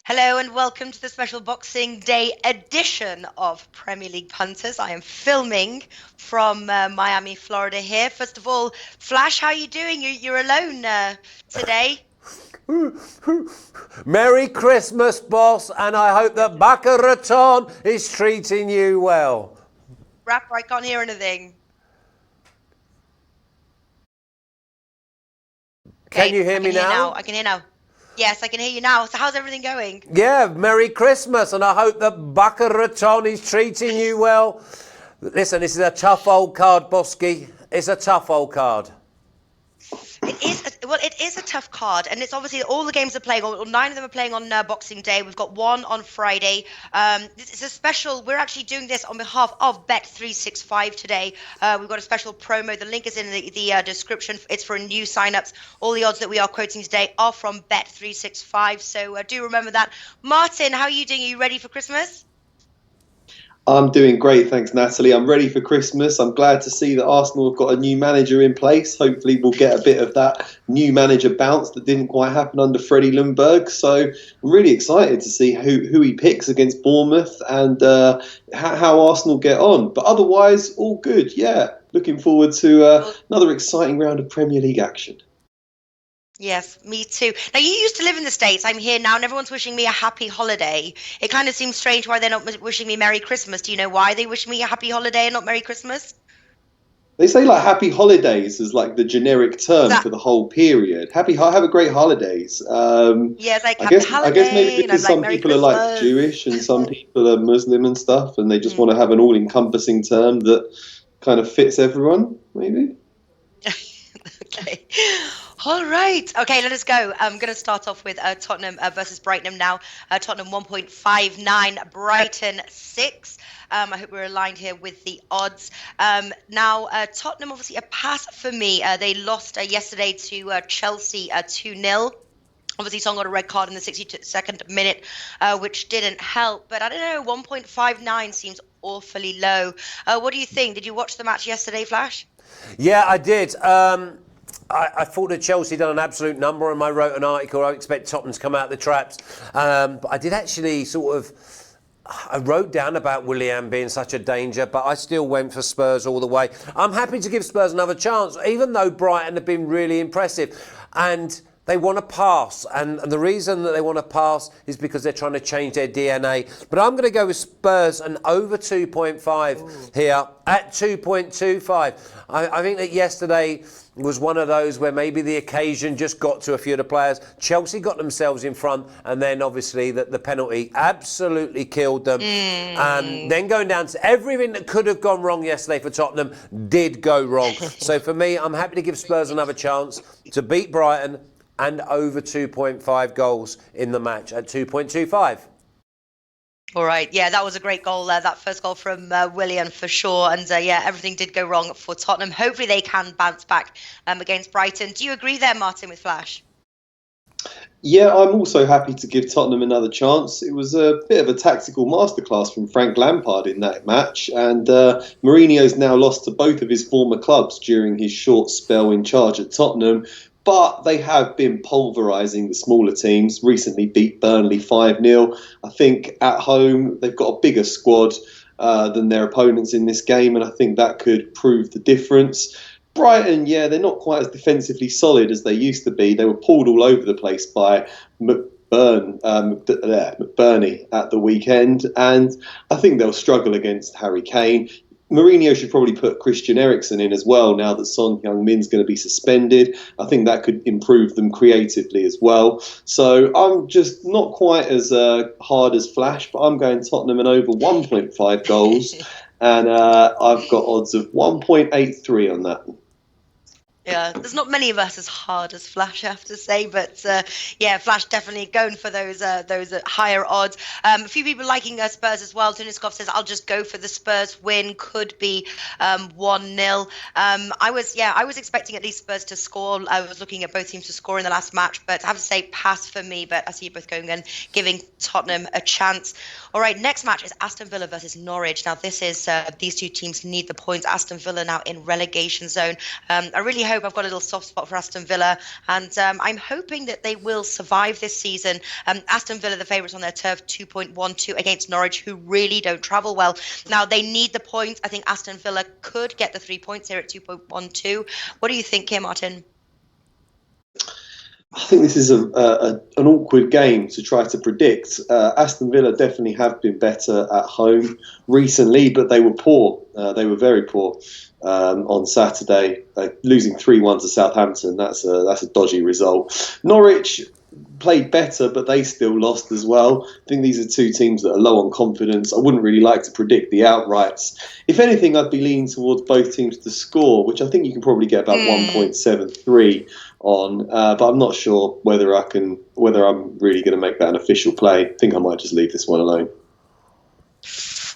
Hello and welcome to the special Boxing Day edition of Premier League Punters. I am filming from Miami, Florida here. First of all, Flash, how are you doing? You're alone today. Merry Christmas, boss, and I hope that Boca Raton is treating you well. Rapper, I can't hear anything. Can you hear me now? I can hear now. Yes, I can hear you now. So how's everything going? Yeah, Merry Christmas, and I hope that Boca Raton is treating you well. Listen, this is a tough old card, Bosky. It's a tough old card. It is a tough card, and it's obviously all the games are playing, or 9 of them are playing on Boxing Day. We've got one on Friday. This is a special. We're actually doing this on behalf of Bet365 today. We've got a special promo. The link is in the description. It's for new signups. All the odds that we are quoting today are from Bet365, so do remember that. Martin, how are you doing? Are you ready for Christmas? I'm doing great, thanks, Natalie. I'm ready for Christmas. I'm glad to see that Arsenal have got a new manager in place. Hopefully, we'll get a bit of that new manager bounce that didn't quite happen under Freddie Ljungberg. So I'm really excited to see who he picks against Bournemouth and how Arsenal get on. But otherwise, all good. Yeah, looking forward to another exciting round of Premier League action. Yes, me too. Now, you used to live in the States. I'm here now, and everyone's wishing me a happy holiday. It kind of seems strange why they're not wishing me Merry Christmas. Do you know why they wish me a happy holiday and not Merry Christmas? They say like happy holidays is like the generic term for the whole period. Have a great holidays. Yeah, it's like I guess maybe because some people are like Jewish and some people are Muslim and stuff, and they just want to have an all-encompassing term that kind of fits everyone, maybe. Okay. All right. Okay, let us go. I'm going to start off with Tottenham versus Brighton now. Tottenham 1.59, Brighton 6. I hope we're aligned here with the odds. Now, Tottenham, obviously a pass for me. They lost yesterday to Chelsea 2-0. Obviously, Son got a red card in the 62nd minute, which didn't help. But I don't know, 1.59 seems awfully low. What do you think? Did you watch the match yesterday, Flash? Yeah, I did. I thought that Chelsea done an absolute number, and I wrote an article. I expect Tottenham to come out the traps. But I did actually I wrote down about Willian being such a danger, but I still went for Spurs all the way. I'm happy to give Spurs another chance, even though Brighton have been really impressive. And they want to pass, and the reason that they want to pass is because they're trying to change their DNA. But I'm going to go with Spurs and over 2.5 here at 2.25. I think that yesterday was one of those where maybe the occasion just got to a few of the players. Chelsea got themselves in front, and then obviously the penalty absolutely killed them. And then going down to everything that could have gone wrong yesterday for Tottenham did go wrong. So for me, I'm happy to give Spurs another chance to beat Brighton and over 2.5 goals in the match at 2.25. All right. Yeah, that was a great goal. That first goal from Willian for sure. And yeah, everything did go wrong for Tottenham. Hopefully they can bounce back against Brighton. Do you agree there, Martin, with Flash? Yeah, I'm also happy to give Tottenham another chance. It was a bit of a tactical masterclass from Frank Lampard in that match, and Mourinho's now lost to both of his former clubs during his short spell in charge at Tottenham. But they have been pulverising the smaller teams. Recently beat Burnley 5-0. I think at home they've got a bigger squad than their opponents in this game, and I think that could prove the difference. Brighton, yeah, they're not quite as defensively solid as they used to be. They were pulled all over the place by McBurney at the weekend, and I think they'll struggle against Harry Kane. Mourinho should probably put Christian Eriksen in as well now that Son Heung-min's going to be suspended. I think that could improve them creatively as well. So I'm just not quite as hard as Flash, but I'm going Tottenham and over 1.5 goals. And I've got odds of 1.83 on that. Yeah, there's not many of us as hard as Flash, I have to say, but yeah, Flash definitely going for those higher odds. A few people liking Spurs as well. Tuniskov says, "I'll just go for the Spurs win. Could be 1-0." I was expecting at least Spurs to score. I was looking at both teams to score in the last match, but I have to say pass for me. But I see you both going and giving Tottenham a chance. All right, next match is Aston Villa versus Norwich. Now this is these two teams need the points. Aston Villa now in relegation zone. I really hope hope. I've got a little soft spot for Aston Villa, and I'm hoping that they will survive this season. Aston Villa, the favourites on their turf, 2.12 against Norwich, who really don't travel well. Now, they need the points. I think Aston Villa could get the 3 points here at 2.12. What do you think here, Martin? I think this is an awkward game to try to predict. Aston Villa definitely have been better at home recently, but they were poor. They were very poor on Saturday, losing 3-1 to Southampton. That's a dodgy result. Norwich played better, but they still lost as well. I think these are two teams that are low on confidence. I wouldn't really like to predict the outrights. If anything, I'd be leaning towards both teams to score, which I think you can probably get about 1.73 on. But I'm not sure whether I'm really going to make that an official play. I think I might just leave this one alone.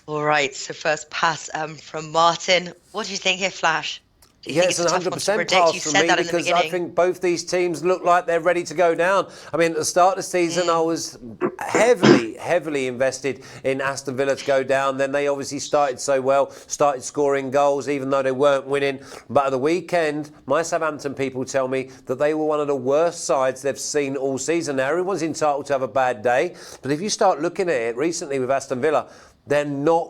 All right, so first pass from Martin. What do you think here, Flash? Do you think it's an 100% predict? pass You for said me that in the because beginning. I think both these teams look like they're ready to go down. I mean, at the start of the season, I was heavily invested in Aston Villa to go down. Then they obviously started so well, started scoring goals, even though they weren't winning. But at the weekend, my Southampton people tell me that they were one of the worst sides they've seen all season. Now, everyone's entitled to have a bad day. But if you start looking at it recently with Aston Villa, they're not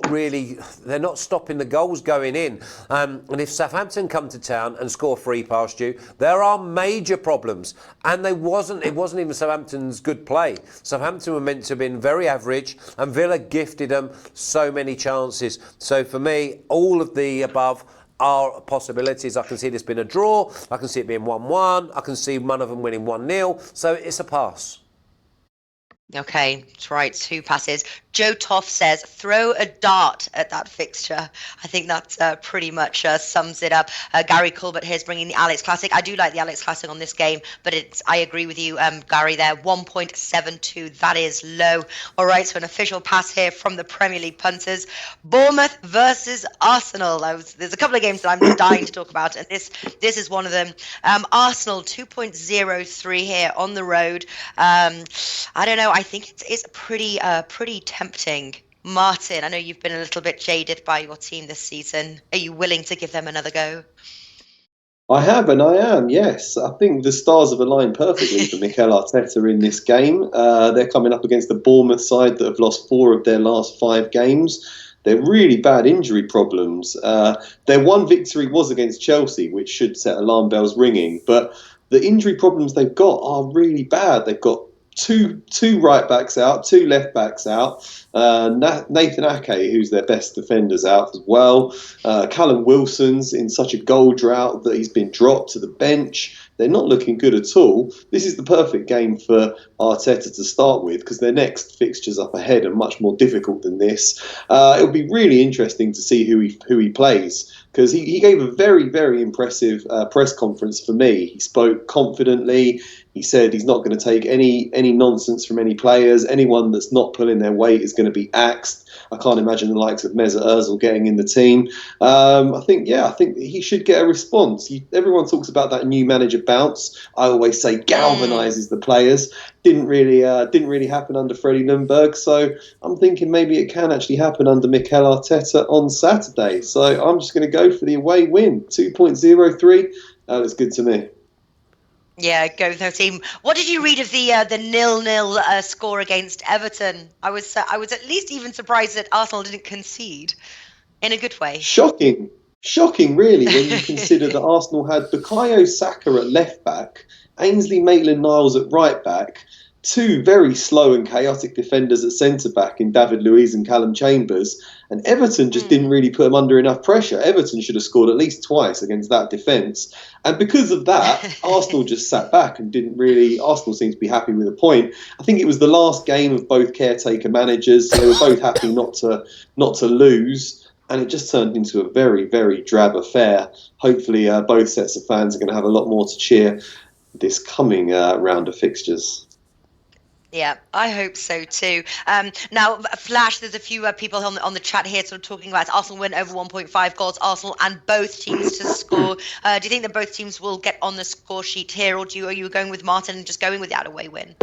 stopping the goals going in. And if Southampton come to town and score 3 past you, there are major problems. And it wasn't even Southampton's good play. Southampton were meant to have been very average, and Villa gifted them so many chances. So for me, all of the above are possibilities. I can see this being a draw. I can see it being 1-1. I can see one of them winning 1-0. So it's a pass. Okay, that's right, 2 passes. Joe Toff says, throw a dart at that fixture. I think that pretty much sums it up. Gary Colbert here is bringing the Alex Classic. I do like the Alex Classic on this game, but I agree with you, Gary, there. 1.72, that is low. All right, so an official pass here from the Premier League punters. Bournemouth versus Arsenal. There's a couple of games that I'm dying to talk about, and this is one of them. Arsenal, 2.03 here on the road. I don't know. I think it's pretty tempting. Martin, I know you've been a little bit jaded by your team this season. Are you willing to give them another go? I have and I am, yes. I think the stars have aligned perfectly for Mikel Arteta in this game. They're coming up against the Bournemouth side that have lost 4 of their last 5 games. They're really bad injury problems. Their one victory was against Chelsea, which should set alarm bells ringing. But the injury problems they've got are really bad. They've got two right backs out, 2 left backs out. Nathan Ake, who's their best defender's out as well. Callum Wilson's in such a goal drought that he's been dropped to the bench. They're not looking good at all. This is the perfect game for Arteta to start with because their next fixtures up ahead are much more difficult than this. It'll be really interesting to see who he plays because he gave a very, very impressive press conference for me. He spoke confidently. He said he's not going to take any nonsense from any players. Anyone that's not pulling their weight is going to be axed. I can't imagine the likes of Mesut Ozil getting in the team. I think he should get a response. Everyone talks about that new manager bounce. I always say galvanises the players. Didn't really happen under Freddie Ljungberg. So I'm thinking maybe it can actually happen under Mikel Arteta on Saturday. So I'm just going to go for the away win, 2.03. That's good to me. Yeah, go with her team. What did you read of the 0-0 score against Everton? I was at least even surprised that Arsenal didn't concede in a good way. Shocking, really, when you consider that Arsenal had Bukayo Saka at left back, Ainsley Maitland-Niles at right back, 2 very slow and chaotic defenders at centre back in David Luiz and Callum Chambers, and Everton just didn't really put them under enough pressure. Everton should have scored at least twice against that defence. And because of that, Arsenal just sat back and didn't really... Arsenal seemed to be happy with a point. I think it was the last game of both caretaker managers. So they were both happy not to lose. And it just turned into a very, very drab affair. Hopefully, both sets of fans are going to have a lot more to cheer this coming round of fixtures. Yeah, I hope so too. Now, Flash, there's a few people on the chat here sort of talking about Arsenal win over 1.5 goals, Arsenal and both teams to score. Do you think that both teams will get on the score sheet here, or are you going with Martin and just going with that away win?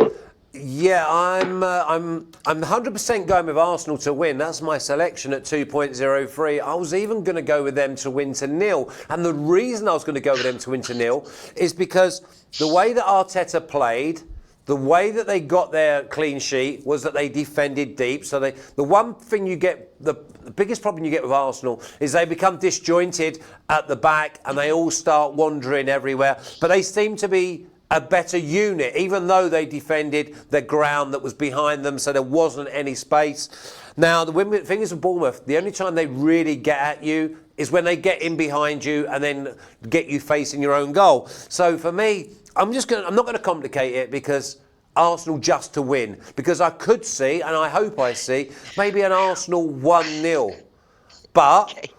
Yeah, I'm 100% going with Arsenal to win. That's my selection at 2.03. I was even going to go with them to win to nil. And the reason I was going to go with them to win to nil is because the way that Arteta played, the way that they got their clean sheet was that they defended deep. So the one thing you get, the biggest problem you get with Arsenal is they become disjointed at the back and they all start wandering everywhere. But they seem to be a better unit, even though they defended the ground that was behind them, so there wasn't any space. Now, the thing is with Bournemouth, the only time they really get at you is when they get in behind you and then get you facing your own goal. So for me, I'm not going to complicate it because Arsenal just to win. Because I could see, and I hope I see, maybe an Arsenal 1-0. But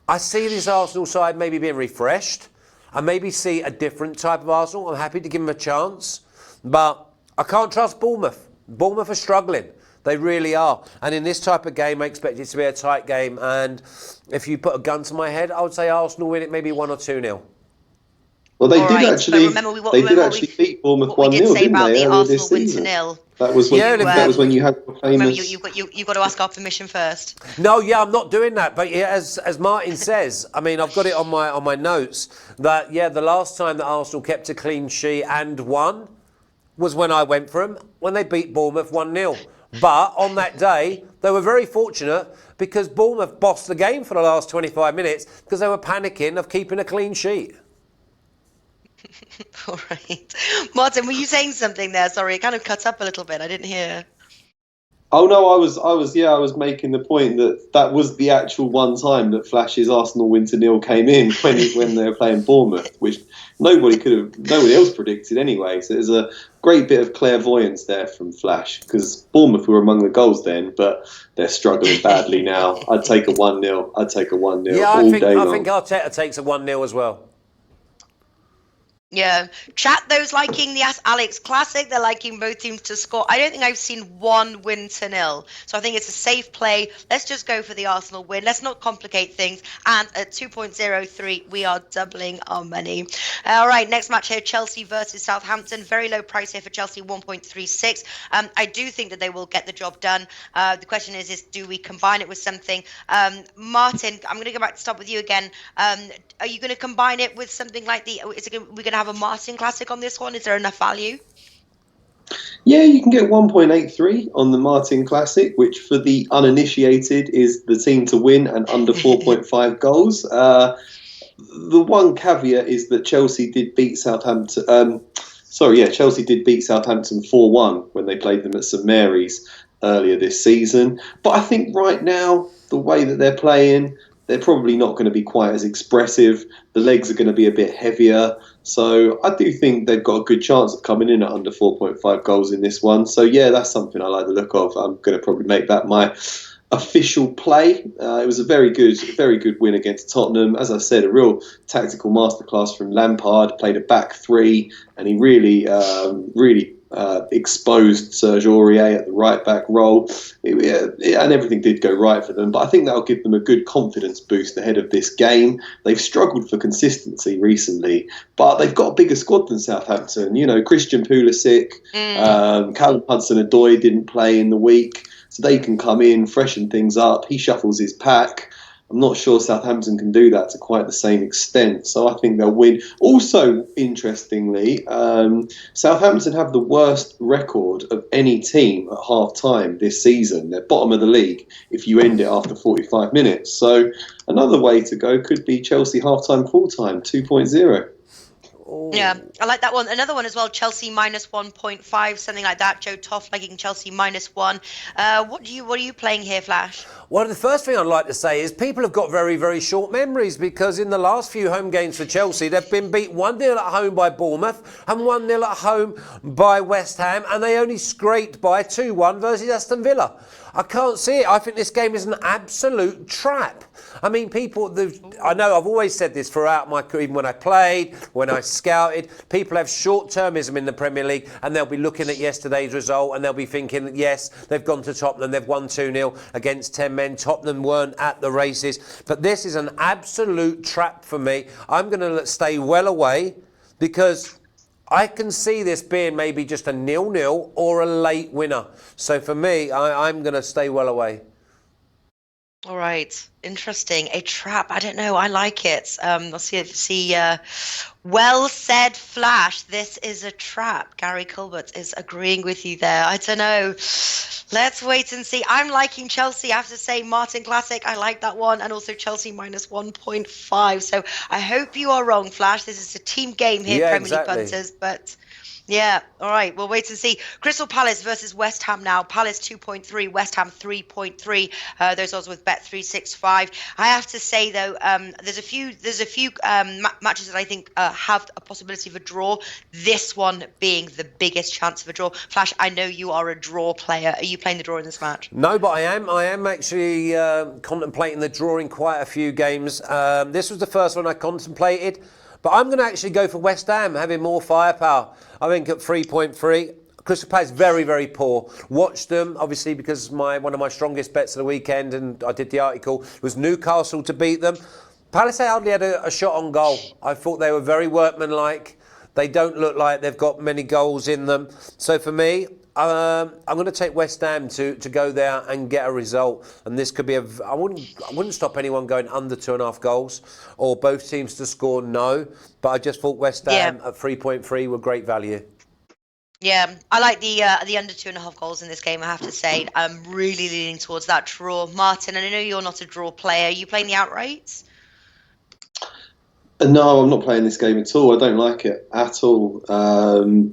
I see this Arsenal side maybe being refreshed. I maybe see a different type of Arsenal. I'm happy to give them a chance. But I can't trust Bournemouth. Bournemouth are struggling. They really are. And in this type of game, I expect it to be a tight game. And if you put a gun to my head, I would say Arsenal win it maybe 1 or 2-0. Well, they did actually beat Bournemouth 1-0, didn't they, earlier this season? That was when you had the famous... You've got to ask our permission first. No, I'm not doing that. But yeah, as Martin says, I mean, I've got it on my notes that the last time that Arsenal kept a clean sheet and won was when I went for them when they beat Bournemouth 1-0. But on that day, they were very fortunate because Bournemouth bossed the game for the last 25 minutes because they were panicking of keeping a clean sheet. All right. Martin, were you saying something there? Sorry, it kind of cut up a little bit. I didn't hear. Oh no, I was making the point that was the actual one time that Flash's Arsenal win to nil came in when they were playing Bournemouth, which nobody else predicted anyway. So there's a great bit of clairvoyance there from Flash because Bournemouth were among the goals then, but they're struggling badly now. I'd take a 1-0. I'd take a 1-0. Yeah, I think Arteta takes a 1-0 as well. Yeah. Chat, those liking the Alex Classic, they're liking both teams to score. I don't think I've seen one win to nil. So I think it's a safe play. Let's just go for the Arsenal win. Let's not complicate things. And at 2.03, we are doubling our money. All right, next match here, Chelsea versus Southampton. Very low price here for Chelsea, 1.36. I do think that they will get the job done. The question is do we combine it with something? Martin, I'm going to go back to start with you again. Are you going to combine it with something like we're going to have a Martin Classic on this one? Is there enough value? Yeah, you can get 1.83 on the Martin Classic, which for the uninitiated is the team to win and under 4.5 goals. The one caveat is that Chelsea did beat Southampton. Chelsea did beat Southampton 4-1 when they played them at St Mary's earlier this season. But I think right now, the way that they're playing, they're probably not going to be quite as expressive. The legs are going to be a bit heavier. So I do think they've got a good chance of coming in at under 4.5 goals in this one. So yeah, that's something I like the look of. I'm going to probably make that my official play. It was a very good win against Tottenham. As I said, a real tactical masterclass from Lampard. Played a back three, and he really exposed Serge Aurier at the right back role, and everything did go right for them. But I think that'll give them a good confidence boost ahead of this game. They've struggled for consistency recently, but they've got a bigger squad than Southampton. You know, Christian Pulisic, Callum Hudson-Odoi didn't play in the week, so they can come in, freshen things up. He shuffles his pack. I'm not sure Southampton can do that to quite the same extent, so I think they'll win. Also, interestingly, Southampton have the worst record of any team at half-time this season. They're bottom of the league if you end it after 45 minutes. So another way to go could be Chelsea half-time, full-time, 2.0. Yeah, I like that one. Another one as well, Chelsea minus 1.5, something like that. Joe Toff liking Chelsea minus 1. What are you playing here, Flash? Well, the first thing I'd like to say is people have got very, very short memories because in the last few home games for Chelsea, they've been beat 1-0 at home by Bournemouth and 1-0 at home by West Ham, and they only scraped by 2-1 versus Aston Villa. I can't see it. I think this game is an absolute trap. I mean, I know I've always said this throughout my career, even when I played, when I scouted, people have short-termism in the Premier League and they'll be looking at yesterday's result and they'll be thinking, yes, they've gone to Tottenham, they've won 2-0 against 10 men. Tottenham weren't at the races. But this is an absolute trap for me. I'm going to stay well away because I can see this being maybe just a 0-0 or a late winner. So for me, I'm going to stay well away. All right, interesting. A trap. I don't know. I like it. Let's see. Well said, Flash. This is a trap. Gary Colbert is agreeing with you there. I don't know. Let's wait and see. I'm liking Chelsea. I have to say, Martin Classic. I like that one, and also Chelsea minus 1.5. So I hope you are wrong, Flash. This is a team game here, Yeah, Premier League exactly. punters, but. Yeah, all right. We'll wait and see. Crystal Palace versus West Ham now. Palace 2.3, West Ham 3.3. Those odds with Bet365. I have to say though, there's a few matches that I think have a possibility of a draw. This one being the biggest chance of a draw. Flash, I know you are a draw player. Are you playing the draw in this match? No, but I am actually contemplating the draw in quite a few games. This was the first one I contemplated. But I'm going to actually go for West Ham, having more firepower. I think at 3.3. Crystal Palace very, very poor. Watched them, obviously, because one of my strongest bets of the weekend, and I did the article, was Newcastle to beat them. Palace hardly had a shot on goal. I thought they were very workmanlike. They don't look like they've got many goals in them. So for me, I'm going to take West Ham to go there and get a result. And this could be I wouldn't stop anyone going under 2.5 goals or both teams to score, no. But I just thought West Ham at 3.3 were great value. Yeah, I like the under 2.5 goals in this game, I have to say. I'm really leaning towards that draw. Martin, and I know you're not a draw player. Are you playing the outrights? No, I'm not playing this game at all. I don't like it at all.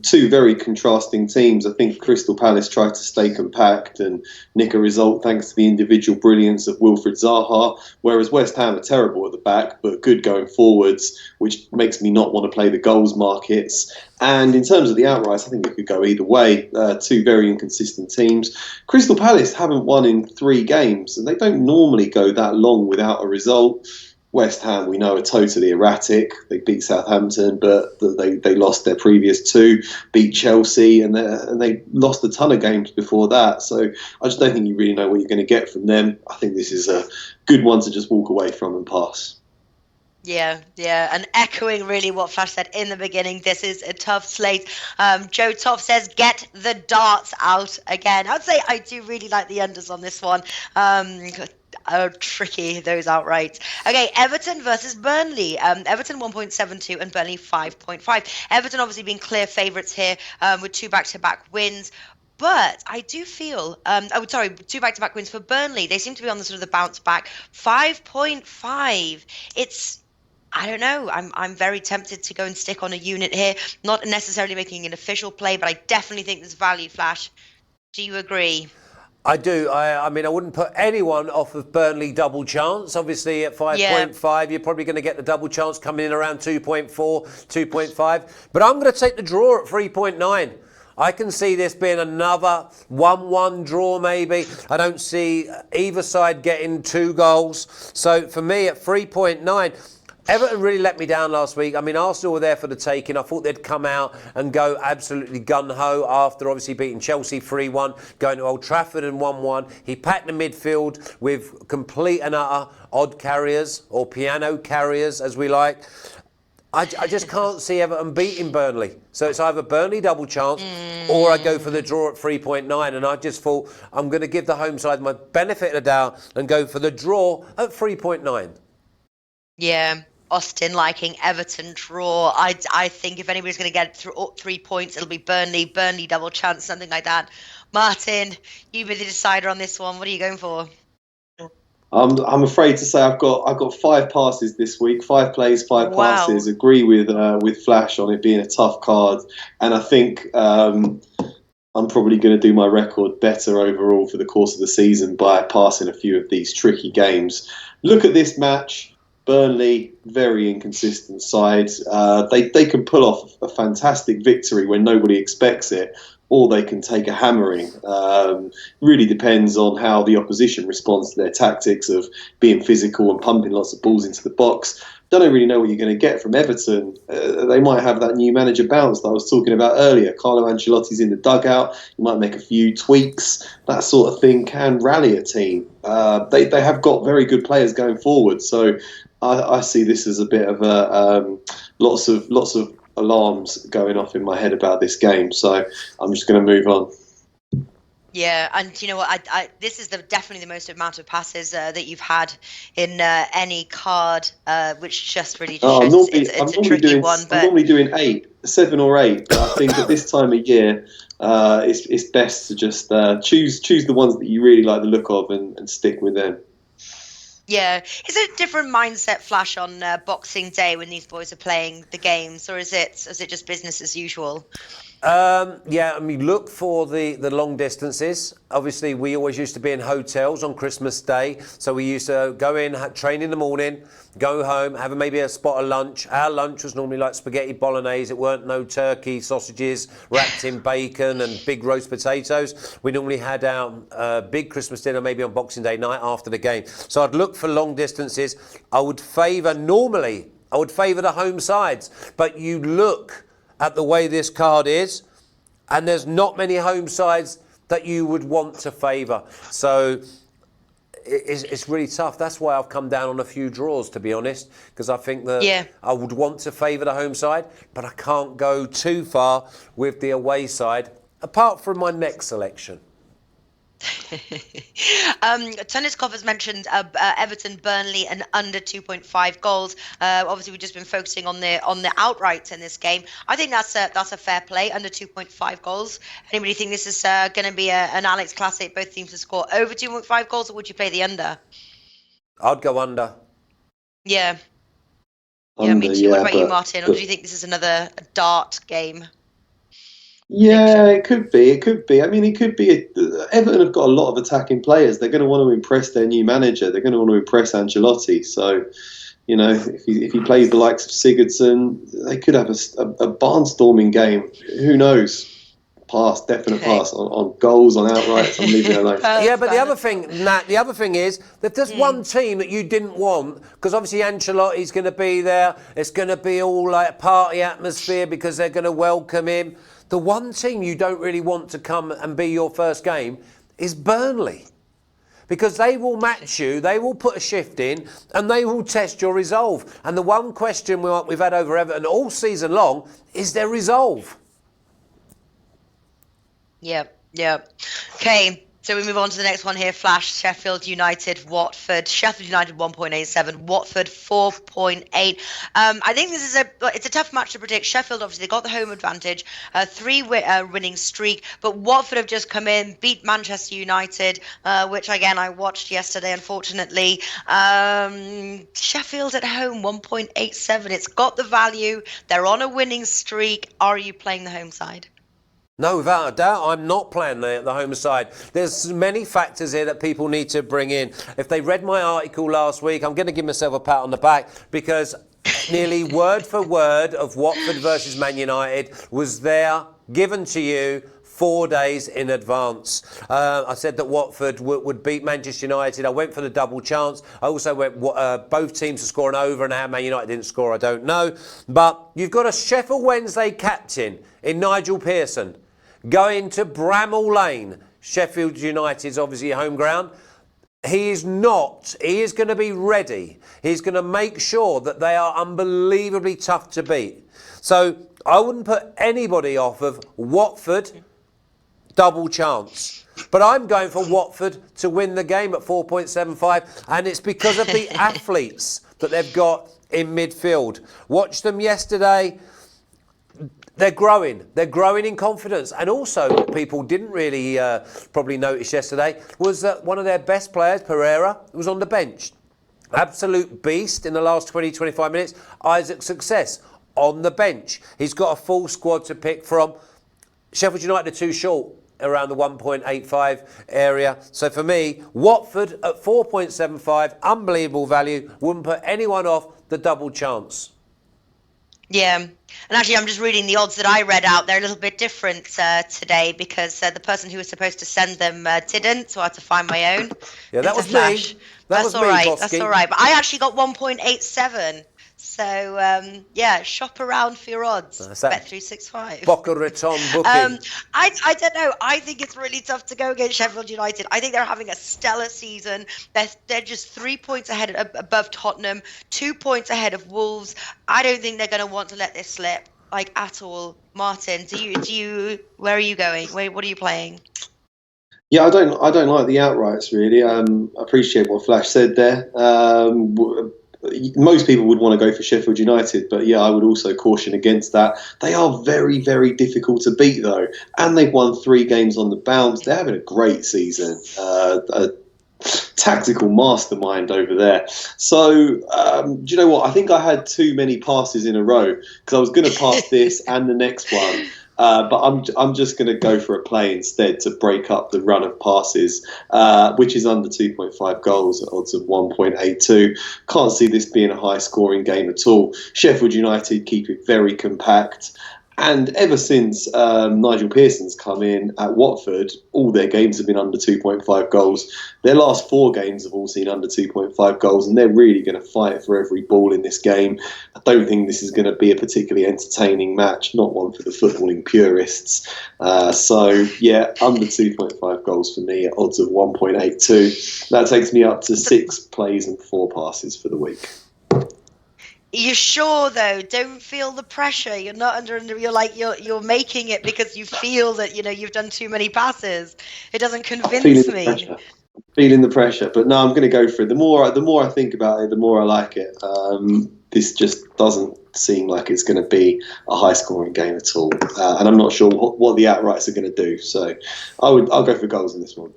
Two very contrasting teams. I think Crystal Palace tried to stay compact and nick a result thanks to the individual brilliance of Wilfried Zaha, whereas West Ham are terrible at the back but good going forwards, which makes me not want to play the goals markets. And in terms of the outrights, I think it could go either way. Two very inconsistent teams. Crystal Palace haven't won in 3 games, and they don't normally go that long without a result. West Ham, we know, are totally erratic. They beat Southampton, but they lost their previous 2, beat Chelsea, and they lost a ton of games before that. So I just don't think you really know what you're going to get from them. I think this is a good one to just walk away from and pass. Yeah, and echoing really what Flash said in the beginning, this is a tough slate. Joe Toff says, get the darts out again. I'd say I do really like the unders on this one. Tricky, those outright. Okay, Everton versus Burnley. Everton 1.72 and Burnley 5.5. Everton obviously being clear favourites here with 2 back-to-back wins. But I do feel, 2 back-to-back wins for Burnley. They seem to be on the sort of the bounce back. 5.5. I don't know. I'm very tempted to go and stick on a unit here. Not necessarily making an official play, but I definitely think there's value, Flash. Do you agree? I do. I mean, I wouldn't put anyone off of Burnley double chance. Obviously, at 5.5, you're probably going to get the double chance coming in around 2.4, 2.5. But I'm going to take the draw at 3.9. I can see this being another 1-1 draw maybe. I don't see either side getting 2 goals. So for me at 3.9, Everton really let me down last week. I mean, Arsenal were there for the taking. I thought they'd come out and go absolutely gun-ho after obviously beating Chelsea 3-1, going to Old Trafford and 1-1. He packed the midfield with complete and utter odd carriers, or piano carriers as we like. I just can't see Everton beating Burnley. So it's either Burnley double chance or I go for the draw at 3.9. And I just thought I'm going to give the home side my benefit of the doubt and go for the draw at 3.9. Yeah. Austin liking Everton draw. I think if anybody's going to get through 3 points, it'll be Burnley double chance, something like that. Martin, you be the decider on this one. What are you going for? I'm afraid to say I've got 5 passes this week, 5 plays, 5 passes. Agree with Flash on it being a tough card, and I think I'm probably going to do my record better overall for the course of the season by passing a few of these tricky games. Look at this match. Burnley, very inconsistent side. They can pull off a fantastic victory when nobody expects it, or they can take a hammering. Really depends on how the opposition responds to their tactics of being physical and pumping lots of balls into the box. Don't really know what you're going to get from Everton. They might have that new manager bounce that I was talking about earlier. Carlo Ancelotti's in the dugout. He might make a few tweaks. That sort of thing can rally a team. They have got very good players going forward. So I see this as a bit of a lots of alarms going off in my head about this game. So I'm just going to move on. Yeah, and you know what? This is definitely the most amount of passes that you've had in any card, which just really just Oh, shows it's a tricky one. I'm But normally doing 7 or 8, but I think at this time of year, it's best to just choose the ones that you really like the look of and stick with them. yeah, is it a different mindset, Flash, on Boxing Day when these boys are playing the games, or is it just business as usual? Yeah, I mean, look for the long distances. Obviously, we always used to be in hotels on Christmas Day. So we used to go in, train in the morning, go home, have maybe a spot of lunch. Our lunch was normally like spaghetti bolognese. It weren't no turkey, sausages wrapped in bacon and big roast potatoes. We normally had our big Christmas dinner maybe on Boxing Day night after the game. So I'd look for long distances. I would favour the home sides. But you look at the way this card is, and there's not many home sides that you would want to favour. So it's really tough. That's why I've come down on a few draws, to be honest, because I think that I would want to favour the home side, but I can't go too far with the away side, apart from my next selection. Tenniskov has mentioned Everton, Burnley, and under 2.5 goals. Obviously, we've just been focusing on the outrights in this game. I think that's a fair play, under 2.5 goals. Anybody think this is going to be an Alex Classic? Both teams to score over 2.5 goals, or would you play the under? I'd go under. Yeah. Under, me too. What about you, Martin? Or do you think this is another dart game? Yeah, it could be. It could be. I mean, it could be. Everton have got a lot of attacking players. They're going to want to impress their new manager. They're going to want to impress Ancelotti. So, you know, if he plays the likes of Sigurdsson, they could have a barnstorming game. Who knows? Definite pass on goals, on outrights. I'm leaving it alone. Yeah, but the other thing, Nat, is that there's one team that you didn't want, because obviously Ancelotti's going to be there. It's going to be all like party atmosphere because they're going to welcome him. The one team you don't really want to come and be your first game is Burnley. Because they will match you, they will put a shift in, and they will test your resolve. And the one question we've had over Everton all season long is their resolve. Yeah. Okay, so we move on to the next one here. Flash, Sheffield United, Watford. Sheffield United 1.87, Watford 4.8. I think this is it's a tough match to predict. Sheffield, obviously, they got the home advantage, winning streak, but Watford have just come in, beat Manchester United, which again I watched yesterday, unfortunately. Sheffield at home 1.87. It's got the value. They're on a winning streak. Are you playing the home side? No, without a doubt, I'm not playing the home side. There's many factors here that people need to bring in. If they read my article last week, I'm going to give myself a pat on the back, because nearly word for word of Watford versus Man United was there, given to you 4 days in advance. I said that Watford would beat Manchester United. I went for the double chance. I also went both teams to score an over, and how Man United didn't score, I don't know. But you've got a Sheffield Wednesday captain in Nigel Pearson going to Bramall Lane. Sheffield United's obviously home ground. He is going to be ready. He's going to make sure that they are unbelievably tough to beat. So I wouldn't put anybody off of Watford double chance. But I'm going for Watford to win the game at 4.75, and it's because of the athletes that they've got in midfield. Watched them yesterday. They're growing. They're growing in confidence. And also, what people didn't really probably notice yesterday was that one of their best players, Pereira, was on the bench. Absolute beast in the last 20, 25 minutes. Isaac Success on the bench. He's got a full squad to pick from. Sheffield United are too short, around the 1.85 area. So for me, Watford at 4.75, unbelievable value. Wouldn't put anyone off the double chance. Yeah, and actually I'm just reading the odds that I read out. They're a little bit different today, because the person who was supposed to send them didn't, so I had to find my own. Yeah, that was me. That's all right. That's all right. But I actually got 1.87. So, shop around for your odds. Bet365. Boca Raton booking. I don't know. I think it's really tough to go against Sheffield United. I think they're having a stellar season. They're just 3 points ahead above Tottenham, 2 points ahead of Wolves. I don't think they're going to want to let this slip. like at all. Martin, where are you going? What are you playing? Yeah, I don't like the outrights really. I appreciate what Flash said there. Most people would want to go for Sheffield United, but yeah, I would also caution against that. They are very, very difficult to beat though, and they've won 3 games on the bounce. They're having a great season. A tactical mastermind over there. So, do you know what? I think I had too many passes in a row because I was going to pass this and the next one. But I'm just going to go for a play instead to break up the run of passes, which is under 2.5 goals at odds of 1.82. Can't see this being a high scoring game at all. Sheffield United keep it very compact. And ever since Nigel Pearson's come in at Watford, all their games have been under 2.5 goals. Their last 4 games have all seen under 2.5 goals, and they're really going to fight for every ball in this game. I don't think this is going to be a particularly entertaining match, not one for the footballing purists. So, yeah, under 2.5 goals for me at odds of 1.82. That takes me up to 6 plays and 4 passes for the week. You're sure though? Don't feel the pressure. You're not under. You're making it because you feel that you've done too many passes. It doesn't convince me. Feeling the pressure, but no, I'm going to go for it. The more I think about it, the more I like it. This just doesn't seem like it's going to be a high-scoring game at all, and I'm not sure what the outrights are going to do. So, I'll go for goals in this one.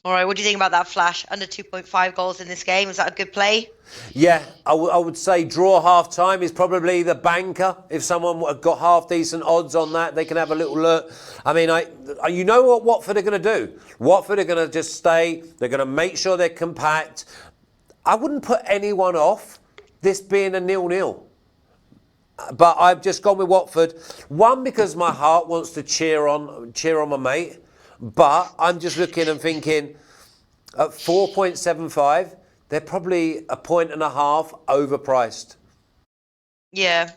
All right, what do you think about that, Flash? Under 2.5 goals in this game. Is that a good play? Yeah, I would say draw half-time is probably the banker. If someone got half-decent odds on that, they can have a little look. I mean, you know what Watford are going to do? Watford are going to just stay. They're going to make sure they're compact. I wouldn't put anyone off this being a 0-0. But I've just gone with Watford. One, because my heart wants to cheer on my mate. But I'm just looking and thinking, at 4.75, they're probably 1.5 points overpriced. Yeah.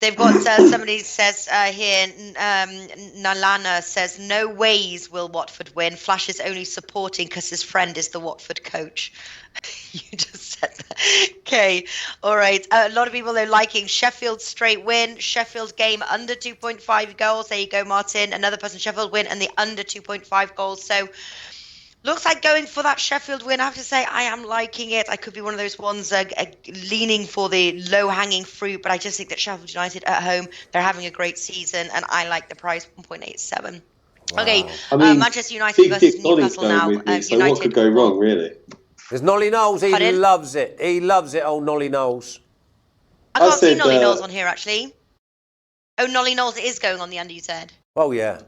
They've got somebody says here, Nalana says, no ways will Watford win. Flash is only supporting because his friend is the Watford coach. You just said that. Okay, all right. A lot of people are liking Sheffield straight win. Sheffield game under 2.5 goals. There you go, Martin. Another person, Sheffield win and the under 2.5 goals. So looks like going for that Sheffield win. I have to say, I am liking it. I could be one of those ones leaning for the low-hanging fruit, but I just think that Sheffield United at home, they're having a great season, and I like the price, 1.87. Wow. Okay, I mean, Manchester United versus Newcastle now. So what could go wrong, really? There's Nolly Knowles. He loves it. He loves it, old Nolly Knowles. I can't see Nolly Knowles on here, actually. Oh, Nolly Knowles is going on the under, you said. Oh, yeah.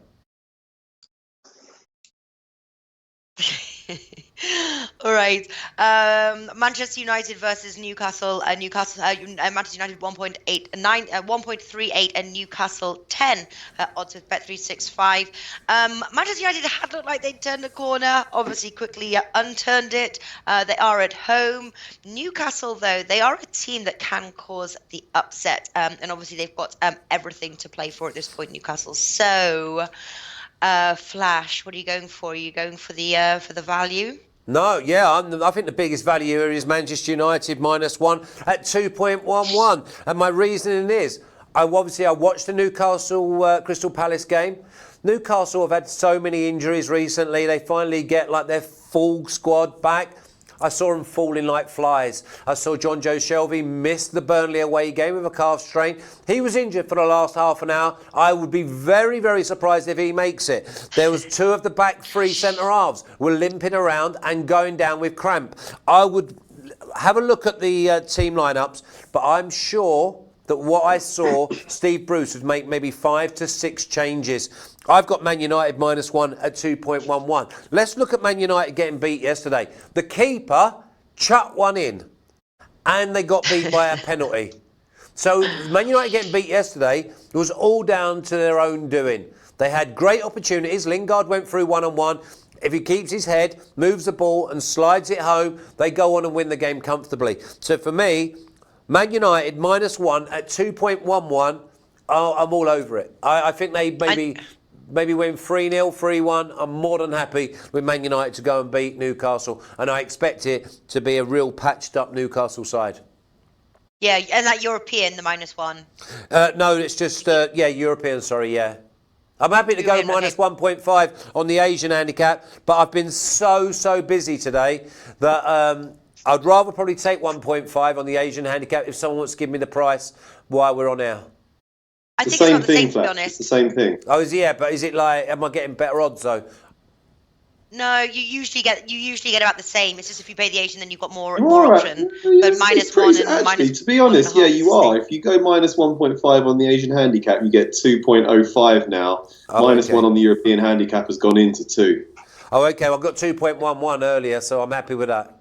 All right. Manchester United versus Newcastle. Manchester United 1.38 and Newcastle 10 odds with Bet365. Manchester United had looked like they'd turned a corner, obviously quickly unturned it. They are at home. Newcastle, though, they are a team that can cause the upset. And obviously they've got everything to play for at this point, Newcastle. So... Flash, what are you going for? Are you going for the value? No, yeah, I think the biggest value here is Manchester United -1 at 2.11. And my reasoning is, I watched the Newcastle Crystal Palace game. Newcastle have had so many injuries recently. They finally get like their full squad back. I saw them falling like flies. I saw John Joe Shelby miss the Burnley away game with a calf strain. He was injured for the last half an hour. I would be very, very surprised if he makes it. There was 2 of the back 3 centre-halves were limping around and going down with cramp. I would have a look at the team lineups, but I'm sure that what I saw, Steve Bruce would make maybe 5 to 6 changes. I've got Man United -1 at 2.11. Let's look at Man United getting beat yesterday. The keeper chucked one in and they got beat by a penalty. So Man United getting beat yesterday was all down to their own doing. They had great opportunities. Lingard went through one-on-one. If he keeps his head, moves the ball and slides it home, they go on and win the game comfortably. So for me, Man United -1 at 2.11, I'm all over it. I think they maybe win 3-0, 3-1. I'm more than happy with Man United to go and beat Newcastle. And I expect it to be a real patched up Newcastle side. Yeah, and that European, the -1. No, it's just European. Sorry, yeah. I'm happy to go European, okay. -1.5 on the Asian handicap, but I've been so busy today that I'd rather probably take 1.5 on the Asian handicap if someone wants to give me the price while we're on air. I The think it's same about the same, thing, to be Flash. honest. It's the same thing. Oh, but is it like, am I getting better odds though? No, you usually get about the same. It's just if you pay the Asian, then you've got more All right. option. But It's -1 pretty, and actually, minus to be honest, 1.5 yeah, is the you are. same. If you go -1.5 on the Asian handicap, you get 2.05 now. Oh, -1 okay. on the European handicap has gone into 2. Oh, okay. Well, I've got 2.11 earlier, so I'm happy with that.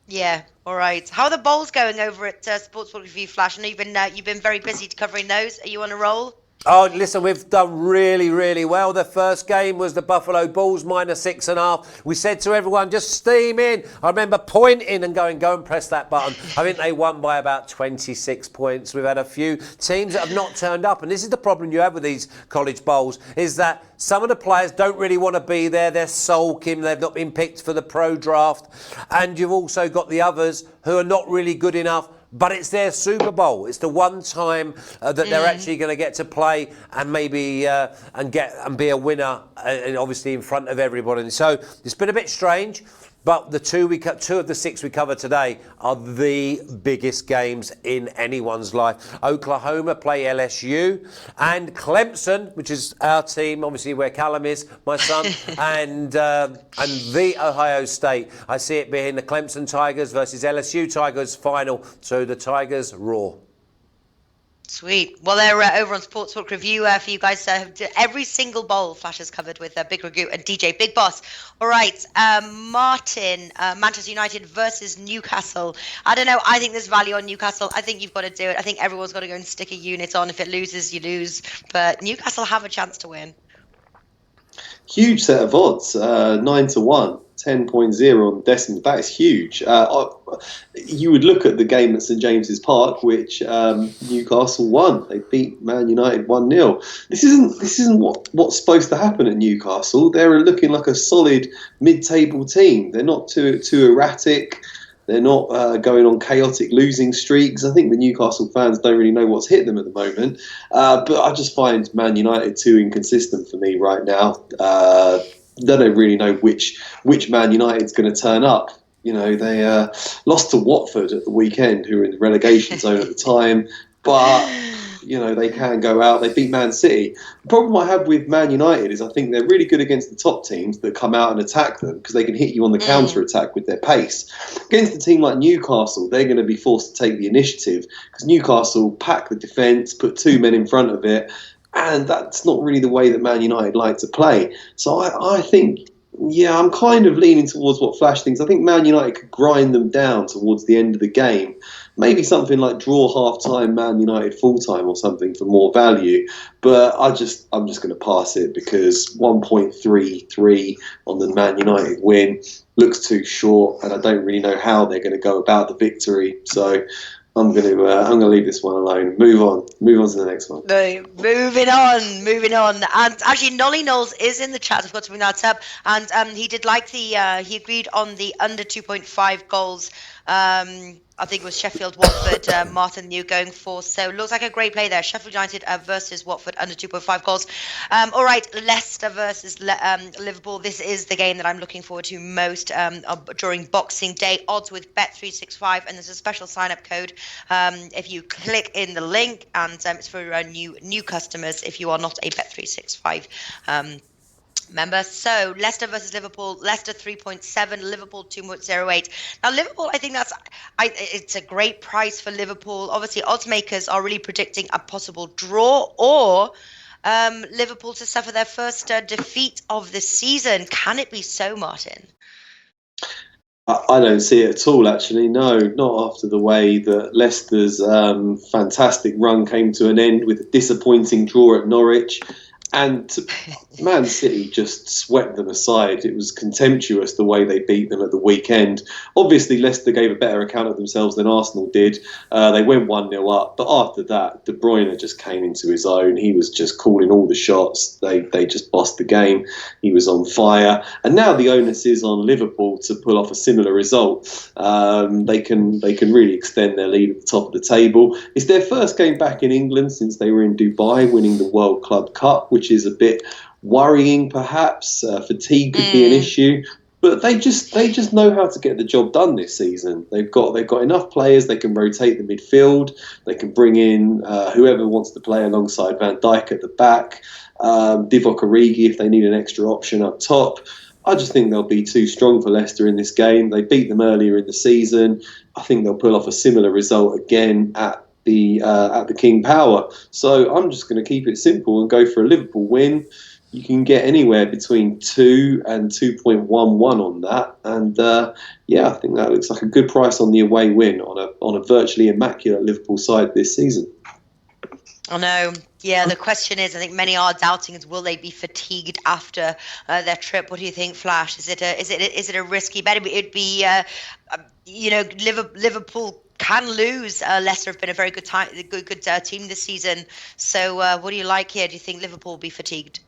Yeah, all right. How are the bowls going over at Sportsbook Review Flash? I know you've been very busy covering those. Are you on a roll? Oh, listen, we've done really well. The first game was the Buffalo Bulls -6.5. We said to everyone, just steam in. I remember pointing and going, go and press that button. I think they won by about 26 points. We've had a few teams that have not turned up. And this is the problem you have with these college bowls, is that some of the players don't really want to be there. They're sulking. They've not been picked for the pro draft. And you've also got the others who are not really good enough. But it's their Super Bowl. It's the one time that they're actually going to get to play and maybe and be a winner, and obviously in front of everybody. And so it's been a bit strange. But the two of the 6 we cover today are the biggest games in anyone's life. Oklahoma play LSU, and Clemson, which is our team, obviously where Callum is, my son, and the Ohio State. I see it being the Clemson Tigers versus LSU Tigers final. So the Tigers roar. Sweet. Well, they're over on Sportsbook Review for you guys. Every single bowl Flash has covered with Big Ragu and DJ Big Boss. All right, Martin, Manchester United versus Newcastle. I don't know. I think there's value on Newcastle. I think you've got to do it. I think everyone's got to go and stick a unit on. If it loses, you lose. But Newcastle have a chance to win. Huge set of odds, 9-1. 10.0 on the decimals. That is huge. You would look at the game at St James's Park, which Newcastle won. They beat Man United 1-0. This isn't what's supposed to happen at Newcastle. They're looking like a solid mid-table team. They're not too erratic. They're not going on chaotic losing streaks. I think the Newcastle fans don't really know what's hit them at the moment. But I just find Man United too inconsistent for me right now. They don't really know which Man United's going to turn up. You know, they lost to Watford at the weekend, who were in the relegation zone at the time. But, you know, they can go out. They beat Man City. The problem I have with Man United is I think they're really good against the top teams that come out and attack them because they can hit you on the counter-attack with their pace. Against a team like Newcastle, they're going to be forced to take the initiative because Newcastle pack the defence, put 2 men in front of it, and that's not really the way that Man United like to play. So I think, yeah, I'm kind of leaning towards what Flash thinks. I think Man United could grind them down towards the end of the game. Maybe something like draw half-time, Man United full-time or something for more value. But I'm just going to pass it because 1.33 on the Man United win looks too short, and I don't really know how they're going to go about the victory. So I'm going to leave this one alone. Move on to the next one. No, moving on. And actually, Nolly Knowles is in the chat. I've got to bring that up. And he did like he agreed on the under 2.5 goals. I think it was Sheffield Watford, Martin New going for. So looks like a great play there. Sheffield United versus Watford under 2.5 goals. All right, Leicester versus Liverpool. This is the game that I'm looking forward to most during Boxing Day. Odds with Bet365, and there's a special sign-up code if you click in the link, and it's for new customers if you are not a Bet365 member. So Leicester versus Liverpool. Leicester 3.7, Liverpool 2.08. Now Liverpool, I think it's a great price for Liverpool. Obviously, odds makers are really predicting a possible draw or Liverpool to suffer their first defeat of the season. Can it be so, Martin? I don't see it at all, actually. No, not after the way that Leicester's fantastic run came to an end with a disappointing draw at Norwich. And Man City just swept them aside. It was contemptuous the way they beat them at the weekend. Obviously, Leicester gave a better account of themselves than Arsenal did. They went 1-0 up. But after that, De Bruyne just came into his own. He was just calling all the shots. They just bossed the game. He was on fire. And now the onus is on Liverpool to pull off a similar result. They can really extend their lead at the top of the table. It's their first game back in England since they were in Dubai winning the World Club Cup, which is a bit worrying perhaps. Fatigue could be an issue, but they just know how to get the job done this season. They've got enough players. They can rotate the midfield. They can bring in whoever wants to play alongside Van Dijk at the back, Divock Origi if they need an extra option up top. I just think they'll be too strong for Leicester in this game. They beat them earlier in the season. I think they'll pull off a similar result again at the King Power. So I'm just going to keep it simple and go for a Liverpool win. You can get anywhere between 2 and 2.11 on that, and I think that looks like a good price on the away win on a virtually immaculate Liverpool side this season. I know. Yeah, the question is, I think many are doubting, is will they be fatigued after their trip? What do you think, Flash? Is it a risky bet? It'd be, Liverpool can lose. Leicester have been a very good team this season. So, what do you like here? Do you think Liverpool will be fatigued?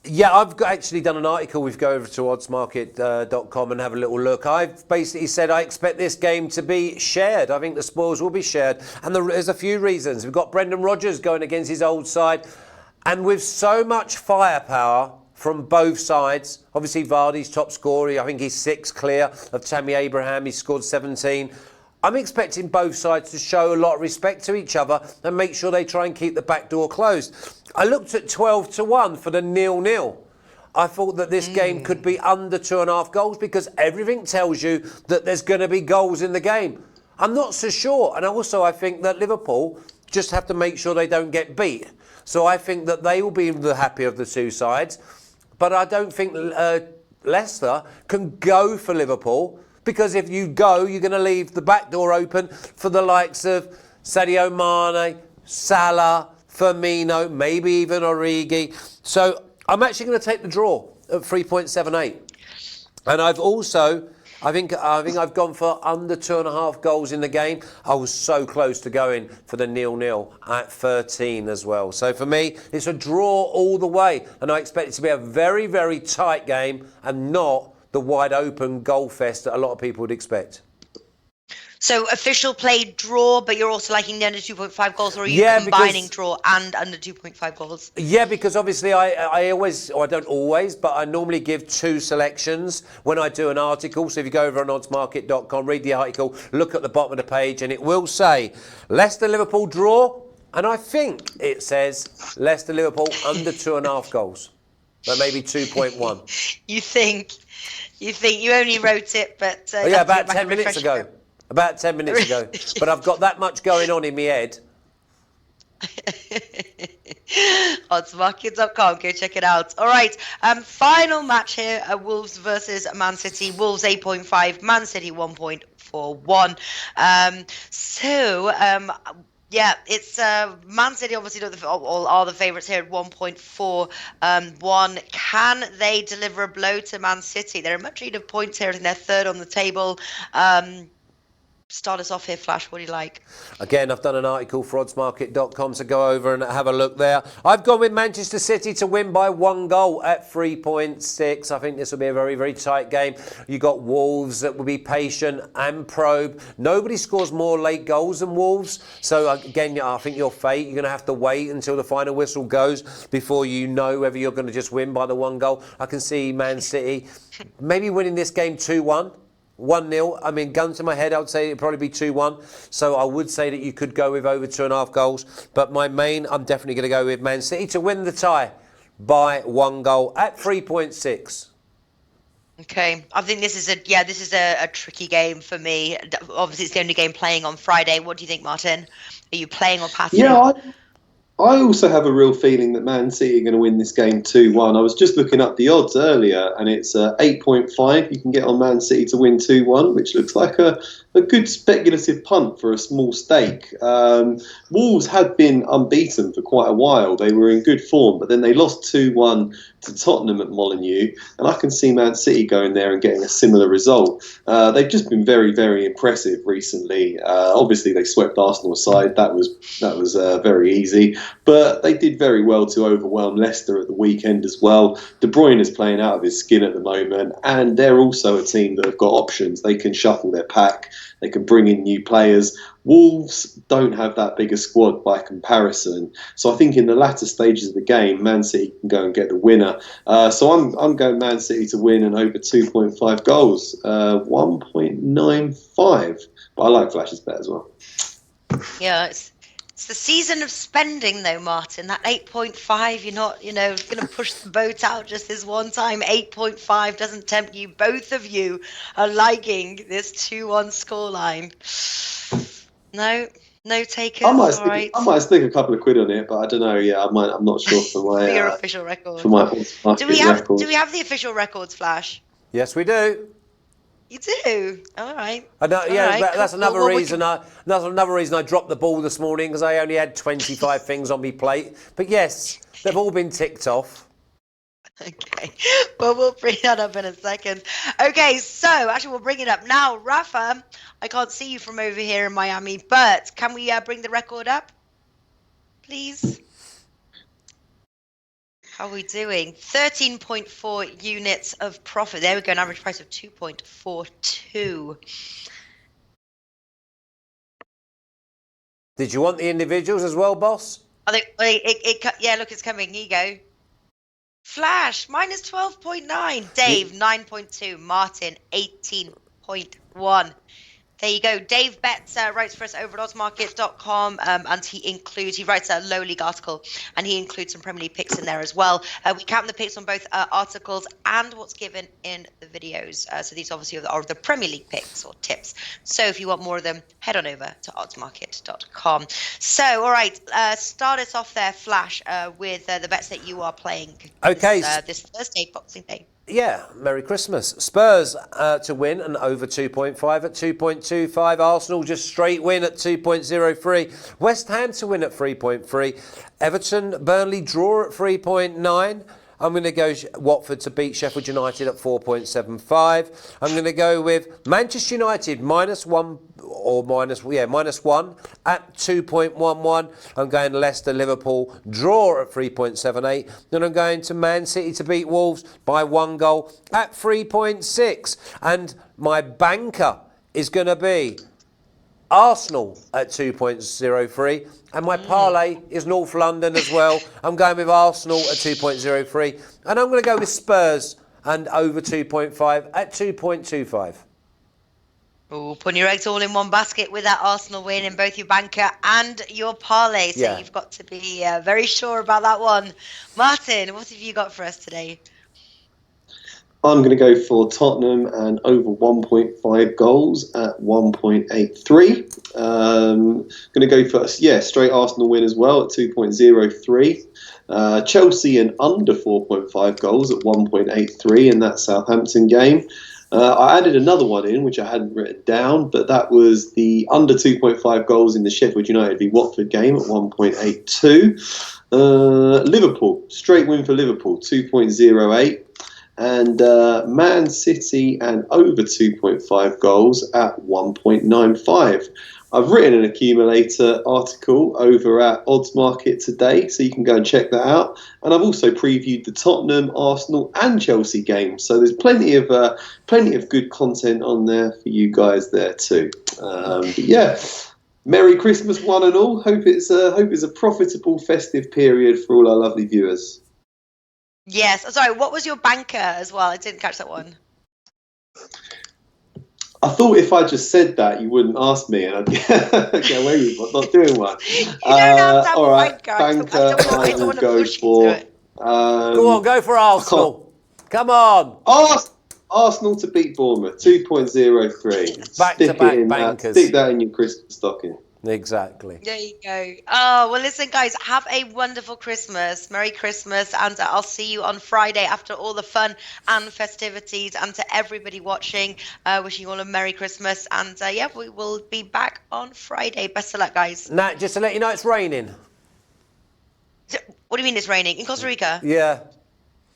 Yeah, I've actually done an article. We go over to oddsmarket.com and have a little look. I've basically said I expect this game to be shared. I think the spoils will be shared. And there's a few reasons. We've got Brendan Rodgers going against his old side. And with so much firepower from both sides, obviously Vardy's top scorer. I think he's 6 clear of Tammy Abraham. He scored 17. I'm expecting both sides to show a lot of respect to each other and make sure they try and keep the back door closed. I looked at 12-1 for the 0-0. I thought that this game could be under 2.5 goals because everything tells you that there's going to be goals in the game. I'm not so sure. And also I think that Liverpool just have to make sure they don't get beat. So I think that they will be the happier of the two sides. But I don't think Leicester can go for Liverpool, because if you go, you're going to leave the back door open for the likes of Sadio Mane, Salah, Firmino, maybe even Origi. So I'm actually going to take the draw at 3.78. And I think I've gone for under 2.5 goals in the game. I was so close to going for the 0-0 at 13 as well. So for me, it's a draw all the way. And I expect it to be a very, very tight game and not the wide open goal fest that a lot of people would expect. So official play draw, but you're also liking the under 2.5 goals, or are you combining draw and under 2.5 goals? Yeah, because obviously I always, or I don't always, but I normally give 2 selections when I do an article. So if you go over on oddsmarket.com, read the article, look at the bottom of the page, and it will say Leicester-Liverpool draw, and I think it says Leicester-Liverpool under 2.5 goals, but maybe 2.1. You think you only wrote it, but yeah, about 10 minutes ago. About 10 minutes ago. But I've got that much going on in my head. Oddsmarket.com, go check it out. All right, final match here, Wolves versus Man City. Wolves 8.5, Man City 1.41. Yeah, it's Man City obviously are the favourites here at 1.41. Can they deliver a blow to Man City? They're a much needed points here, and they're third on the table. Start us off here, Flash. What do you like? Again, I've done an article for oddsmarket.com, so go over and have a look there. I've gone with Manchester City to win by 1 goal at 3.6. I think this will be a very, very tight game. You got Wolves that will be patient and probe. Nobody scores more late goals than Wolves. So again, I think your fate, you're going to have to wait until the final whistle goes before you know whether you're going to just win by the 1 goal. I can see Man City maybe winning this game 2-1. 1-0. I mean, gun to my head, I would say it'd probably be 2-1. So I would say that you could go with over 2.5 goals. But I'm definitely going to go with Man City to win the tie by 1 goal at 3.6. Okay, I think this is a tricky game for me. Obviously, it's the only game playing on Friday. What do you think, Martin? Are you playing or passing? Yeah, I also have a real feeling that Man City are going to win this game 2-1. I was just looking up the odds earlier, and it's 8.5 you can get on Man City to win 2-1, which looks like a a good speculative punt for a small stake. Wolves had been unbeaten for quite a while. They were in good form, but then they lost 2-1 to Tottenham at Molineux, and I can see Man City going there and getting a similar result. They've just been very, very impressive recently. Obviously, they swept Arsenal aside. That was very easy, but they did very well to overwhelm Leicester at the weekend as well. De Bruyne is playing out of his skin at the moment, and they're also a team that have got options. They can shuffle their pack. They can bring in new players. Wolves don't have that big a squad by comparison. So I think in the latter stages of the game, Man City can go and get the winner. So I'm going Man City to win and over 2.5 goals, 1.95. But I like Flash's bet as well. Yeah, it's the season of spending, though, Martin. That 8.5, you're not, going to push the boat out just this one time. 8.5 doesn't tempt you. Both of you are liking this 2-1 scoreline. No takers. I might stick a couple of quid on it, but I don't know. Yeah, I might. I'm not sure for my for your official record. For my do we have the official records, Flash? Yes, we do. You do. All right. That's another reason. Another reason I dropped the ball this morning, because I only had 25 things on my plate. But yes, they've all been ticked off. Okay. Well, we'll bring that up in a second. Okay, so actually we'll bring it up now. Rafa, I can't see you from over here in Miami, but can we bring the record up, please? How are we doing? 13.4 units of profit. There we go, an average price of 2.42. Did you want the individuals as well, boss? Yeah, look, it's coming. Here you go. Flash, minus 12.9. Dave, 9.2. Martin, 18.1. There you go. Dave Betts writes for us over at oddsmarket.com, and he writes a low league article, and he includes some Premier League picks in there as well. We count the picks on both articles and what's given in the videos. So these obviously are the Premier League picks or tips. So if you want more of them, head on over to oddsmarket.com. So, all right, start us off there, Flash, with the bets that you are playing this Thursday, Boxing Day. Yeah, Merry Christmas. Spurs to win and over 2.5 at 2.25. Arsenal just straight win at 2.03. West Ham to win at 3.3. Everton, Burnley draw at 3.9. I'm going to go Watford to beat Sheffield United at 4.75. I'm going to go with Manchester United minus one at 2.11. I'm going Leicester, Liverpool draw at 3.78. Then I'm going to Man City to beat Wolves by 1 goal at 3.6. And my banker is going to be Arsenal at 2.03, and my parlay is North London as well. I'm going with Arsenal at 2.03, and I'm going to go with Spurs and over 2.5 at 2.25. Oh, putting your eggs all in one basket with that Arsenal win in both your banker and your parlay. So You've got to be very sure about that one. Martin, what have you got for us today? I'm going to go for Tottenham and over 1.5 goals at 1.83. Going to go for straight Arsenal win as well at 2.03. Chelsea and under 4.5 goals at 1.83 in that Southampton game. I added another one in, which I hadn't written down, but that was the under 2.5 goals in the Sheffield United v Watford game at 1.82. Liverpool, straight win for Liverpool, 2.08. And Man City and over 2.5 goals at 1.95. I've written an accumulator article over at Odds Market today, so you can go and check that out. And I've also previewed the Tottenham, Arsenal, and Chelsea games. So there's plenty of good content on there for you guys there too. Merry Christmas, one and all. Hope it's a profitable festive period for all our lovely viewers. Yes. Sorry, what was your banker as well? I didn't catch that one. I thought if I just said that, you wouldn't ask me, and I'd get away with not doing one. You don't have to have all right, banker. I don't want to push you to it. Go on, go for Arsenal. Come on. Arsenal to beat Bournemouth, 2.03. Back-to-back bankers. Stick that in your Christmas stocking. Exactly. There you go. Oh, well, listen, guys, have a wonderful Christmas. Merry Christmas. And I'll see you on Friday after all the fun and festivities. And to everybody watching, wishing you all a Merry Christmas. And yeah, we will be back on Friday. Best of luck, guys. Nat, just to let you know, it's raining. What do you mean it's raining? In Costa Rica? Yeah.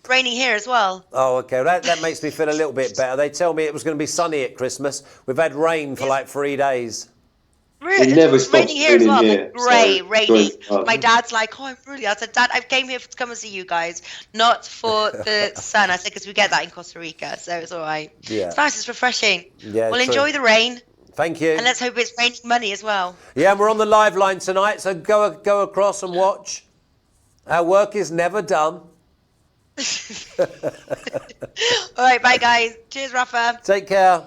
Raining here as well. Oh, okay. That makes me feel a little bit better. They tell me it was going to be sunny at Christmas. We've had rain for like 3 days. Really? It never It's stops raining here as well. raining here, Grey, so rainy. it's great. My dad's like, oh, I'm really. I said, Dad, I came here to come and see you guys, not for the sun. I said, because we get that in Costa Rica, so it's all right. Yeah. It's nice. It's refreshing. Yeah, Well, true. enjoy the rain, Thank you. and let's hope it's raining money as well. Yeah, and we're on the live line tonight, so go across and watch. Our work is never done. All right, bye, guys. Cheers, Rafa. Take care.